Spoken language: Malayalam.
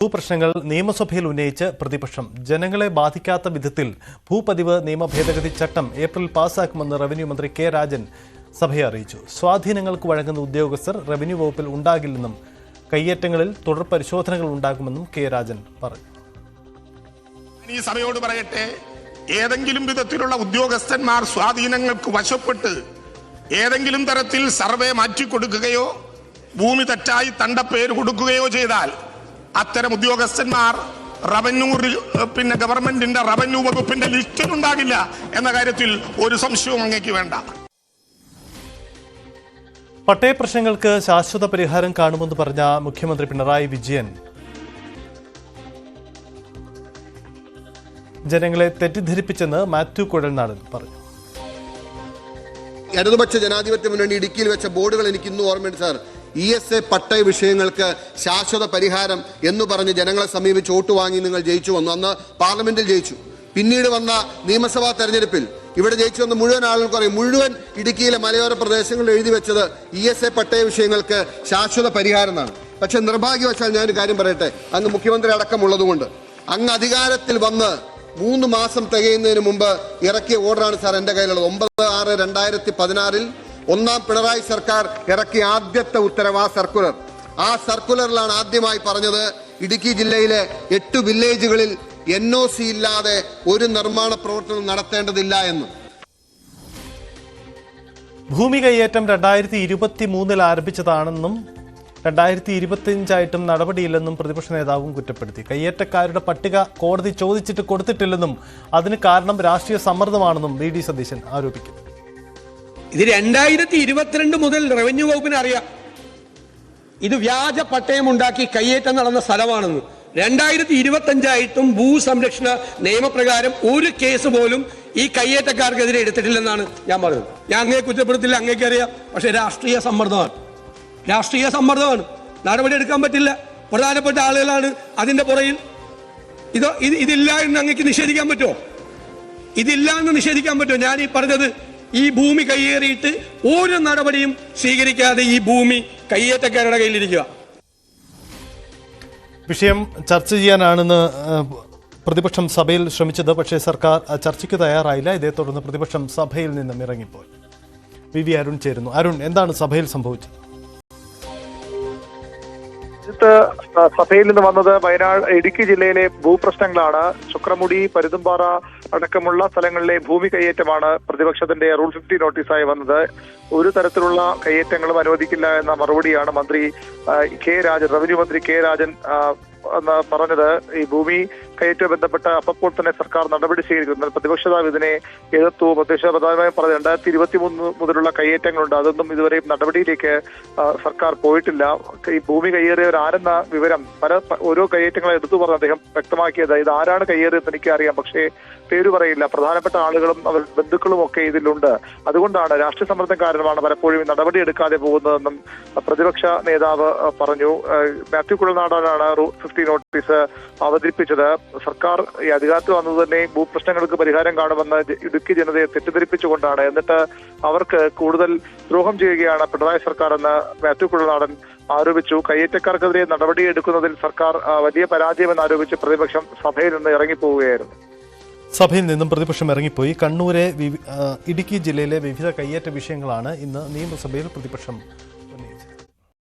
ഭൂപ്രശ്നങ്ങൾ നിയമസഭയിൽ ഉന്നയിച്ച് പ്രതിപക്ഷം ജനങ്ങളെ ബാധിക്കാത്ത വിധത്തിൽ ഭൂപതിവ് നിയമ ഭേദഗതി ചട്ടം ഏപ്രിൽ പാസാക്കുമെന്ന് റവന്യൂ മന്ത്രി കെ രാജൻ സഭയെ അറിയിച്ചു. സ്വാധീനങ്ങൾക്ക് വഴങ്ങുന്ന ഉദ്യോഗസ്ഥർ റവന്യൂ വകുപ്പിൽ ഉണ്ടാകില്ലെന്നും കയ്യേറ്റങ്ങളിൽ തുടർ പരിശോധനകൾ ഉണ്ടാകുമെന്നും കെ രാജൻ പറഞ്ഞു. ഈ സഭയോട് പറയട്ടെ, ഏതെങ്കിലും വിധത്തിലുള്ള ഉദ്യോഗസ്ഥന്മാർ സ്വാധീനങ്ങൾക്ക് വശപ്പെട്ട് ഏതെങ്കിലും തരത്തിൽ സർവേ മാറ്റിക്കൊടുക്കുകയോ ഭൂമി തെറ്റായി തണ്ടപ്പേര് കൊടുക്കുകയോ ചെയ്താൽ അത്തരം ഉദ്യോഗസ്ഥന്മാർ ഗവൺമെന്റിന്റെ റവന്യൂ വകുപ്പിന്റെ ലിസ്റ്റിൽ ഉണ്ടാകില്ല എന്ന കാര്യത്തിൽ ഒരു സംശയവും അങ്ങേക്ക് വേണ്ട. പട്ടയ പ്രശ്നങ്ങൾക്ക് ശാശ്വത പരിഹാരം കാണുമെന്ന് പറഞ്ഞ മുഖ്യമന്ത്രി പിണറായി വിജയൻ ജനങ്ങളെ തെറ്റിദ്ധരിപ്പിച്ചെന്ന് മാത്യു കുഴൽനാടൻ പറഞ്ഞു. ഇടതുപക്ഷ ജനാധിപത്യ മുന്നണി ഇടുക്കിയിൽ വെച്ച ബോർഡുകൾ എനിക്ക് ഇന്നും ഓർമ്മയുണ്ട് സാർ. ESA പട്ടയ വിഷയങ്ങൾക്ക് ശാശ്വത പരിഹാരം എന്ന് പറഞ്ഞ് ജനങ്ങളെ സമീപിച്ച് വോട്ട് വാങ്ങി നിങ്ങൾ ജയിച്ചു വന്നു. അന്ന് പാർലമെന്റിൽ ജയിച്ചു. പിന്നീട് വന്ന നിയമസഭാ തെരഞ്ഞെടുപ്പിൽ ഇവിടെ ജയിച്ചു വന്ന മുഴുവൻ ആളുകൾക്കും അറിയാം, മുഴുവൻ ഇടുക്കിയിലെ മലയോര പ്രദേശങ്ങളിൽ എഴുതി വെച്ചത് ESA പട്ടയ വിഷയങ്ങൾക്ക് ശാശ്വത പരിഹാരം എന്നാണ്. പക്ഷെ നിർഭാഗ്യവശാൽ ഞാനൊരു കാര്യം പറയട്ടെ, അങ്ങ് മുഖ്യമന്ത്രി അടക്കമുള്ളതുകൊണ്ട് അങ്ങ് അധികാരത്തിൽ വന്ന് 3 മാസം തികയുന്നതിന് മുമ്പ് ഇറക്കിയ ഓർഡറാണ് സാർ എൻ്റെ കയ്യിലുള്ളത്. 9/6/2016 ഒന്നാം പിണറായി സർക്കാർ ഇറക്കിയ ആദ്യത്തെ ഉത്തരവ് സർക്കുലർ. ആ സർക്കുലറിലാണ് ആദ്യമായി പറഞ്ഞത് ഇടുക്കി ജില്ലയിലെ 8 വില്ലേജുകളിൽ NOC ഇല്ലാതെ ഒരു നിർമ്മാണ പ്രവർത്തനം നടത്തേണ്ടതില്ല എന്ന്. ഭൂമി കയ്യേറ്റം 2023 ആരംഭിച്ചതാണെന്നും 2025 നടപടിയില്ലെന്നും പ്രതിപക്ഷ നേതാവും കുറ്റപ്പെടുത്തി. കയ്യേറ്റക്കാരുടെ പട്ടിക കോടതി ചോദിച്ചിട്ട് കൊടുത്തിട്ടില്ലെന്നും അതിന് കാരണം രാഷ്ട്രീയ സമ്മർദ്ദമാണെന്നും VD സതീശൻ ആരോപിക്കും. ഇത് 2022 മുതൽ റവന്യൂ വകുപ്പിന് അറിയാം ഇത് വ്യാജ പട്ടയം ഉണ്ടാക്കി കയ്യേറ്റം നടന്ന സ്ഥലമാണെന്ന്. 2025 ഭൂസംരക്ഷണ നിയമപ്രകാരം ഒരു കേസ് പോലും ഈ കയ്യേറ്റക്കാർക്കെതിരെ എടുത്തിട്ടില്ലെന്നാണ് ഞാൻ പറഞ്ഞത്. ഞാൻ അങ്ങേ കുറ്റപ്പെടുത്തില്ല, അങ്ങേക്ക് അറിയാം. പക്ഷെ രാഷ്ട്രീയ സമ്മർദ്ദമാണ്, നടപടി എടുക്കാൻ പറ്റില്ല. പ്രധാനപ്പെട്ട ആളുകളാണ് അതിന്റെ പുറയിൽ. ഇതില്ല എന്ന് അങ്ങേക്ക് നിഷേധിക്കാൻ പറ്റുമോ? ഇതില്ല എന്ന് നിഷേധിക്കാൻ പറ്റുമോ? ഞാൻ ഈ പറഞ്ഞത്, ഈ ഭൂമി കയ്യേറിയിട്ട് ഒരു നടപടിയും സ്വീകരിക്കാതെ ഈ ഭൂമി കയ്യേറ്റക്കാരുടെ കയ്യിലിരിക്കുക. വിഷയം ചർച്ച ചെയ്യാനാണെന്ന് പ്രതിപക്ഷം സഭയിൽ ശ്രമിച്ചത്. പക്ഷേ സർക്കാർ ചർച്ചയ്ക്ക് തയ്യാറായില്ല. ഇതേ തുടർന്ന് പ്രതിപക്ഷം സഭയിൽ നിന്നും ഇറങ്ങിപ്പോയി. VV അരുൺ ചേരുന്നു. അരുൺ, എന്താണ് സഭയിൽ സംഭവിച്ചത്? സഭയിൽ നിന്ന് വന്നത് ഇടുക്കി ജില്ലയിലെ ഭൂപ്രശ്നങ്ങളാണ്. ചുക്രമുടി, പരുതുംപാറ അടക്കമുള്ള സ്ഥലങ്ങളിലെ ഭൂമി കയ്യേറ്റമാണ് പ്രതിപക്ഷത്തിന്റെ റൂൾ 50 നോട്ടീസായി വന്നത്. ഒരു തരത്തിലുള്ള കയ്യേറ്റങ്ങളും അനുവദിക്കില്ല എന്ന മറുപടിയാണ് റവന്യൂ മന്ത്രി കെ രാജൻ പറഞ്ഞത്. ഈ ഭൂമി കയ്യേറ്റവും ബന്ധപ്പെട്ട് അപ്പോൾ തന്നെ സർക്കാർ നടപടി സ്വീകരിക്കുന്നത്. പ്രതിപക്ഷ നേതാവ് ഇതിനെ എതിർത്തു. പ്രധാനമായും പറഞ്ഞത് 2023 മുതലുള്ള കയ്യേറ്റങ്ങളുണ്ട്, അതൊന്നും ഇതുവരെയും നടപടിയിലേക്ക് സർക്കാർ പോയിട്ടില്ല. ഈ ഭൂമി കയ്യേറിയവർ ആരെന്ന വിവരം ഓരോ കയ്യേറ്റങ്ങളെ എടുത്തു പറഞ്ഞ് അദ്ദേഹം വ്യക്തമാക്കിയത്, ഇത് ആരാണ് കയ്യേറിയത് എനിക്ക് അറിയാം, പക്ഷേ പേര് പറയില്ല. പ്രധാനപ്പെട്ട ആളുകളും അവർ ബന്ധുക്കളും ഒക്കെ ഇതിലുണ്ട്. അതുകൊണ്ടാണ് രാഷ്ട്രീയ സമ്മർദ്ദം കാരണമാണ് പലപ്പോഴും നടപടി എടുക്കാതെ പോകുന്നതെന്നും പ്രതിപക്ഷ നേതാവ് പറഞ്ഞു. മാത്യു കുഴൽനാടനാണ് റൂൾ 50 നോട്ടീസ് അവതരിപ്പിച്ചത്. സർക്കാർ ഈ അധികാരത്തിൽ വന്നത് തന്നെ ഭൂപ്രശ്നങ്ങൾക്ക് പരിഹാരം കാണുമെന്ന് ഇടുക്കി ജനതയെ തെറ്റിദ്ധരിപ്പിച്ചുകൊണ്ടാണ്. എന്നിട്ട് അവർക്ക് കൂടുതൽ ദ്രോഹം ചെയ്യുകയാണ് പിണറായി സർക്കാർ എന്ന് മാത്യു കുഴൽനാടൻ ആരോപിച്ചു. കയ്യേറ്റക്കാർക്കെതിരെ നടപടിയെടുക്കുന്നതിൽ സർക്കാർ വലിയ പരാജയമെന്ന് ആരോപിച്ച് പ്രതിപക്ഷം സഭയിൽ നിന്ന് ഇറങ്ങിപ്പോവുകയായിരുന്നു. സഭയിൽ നിന്നും പ്രതിപക്ഷം ഇറങ്ങിപ്പോയി. കണ്ണൂരെ ഇടുക്കി ജില്ലയിലെ വിവിധ കയ്യേറ്റ വിഷയങ്ങളാണ് ഇന്ന് നിയമസഭയിൽ പ്രതിപക്ഷം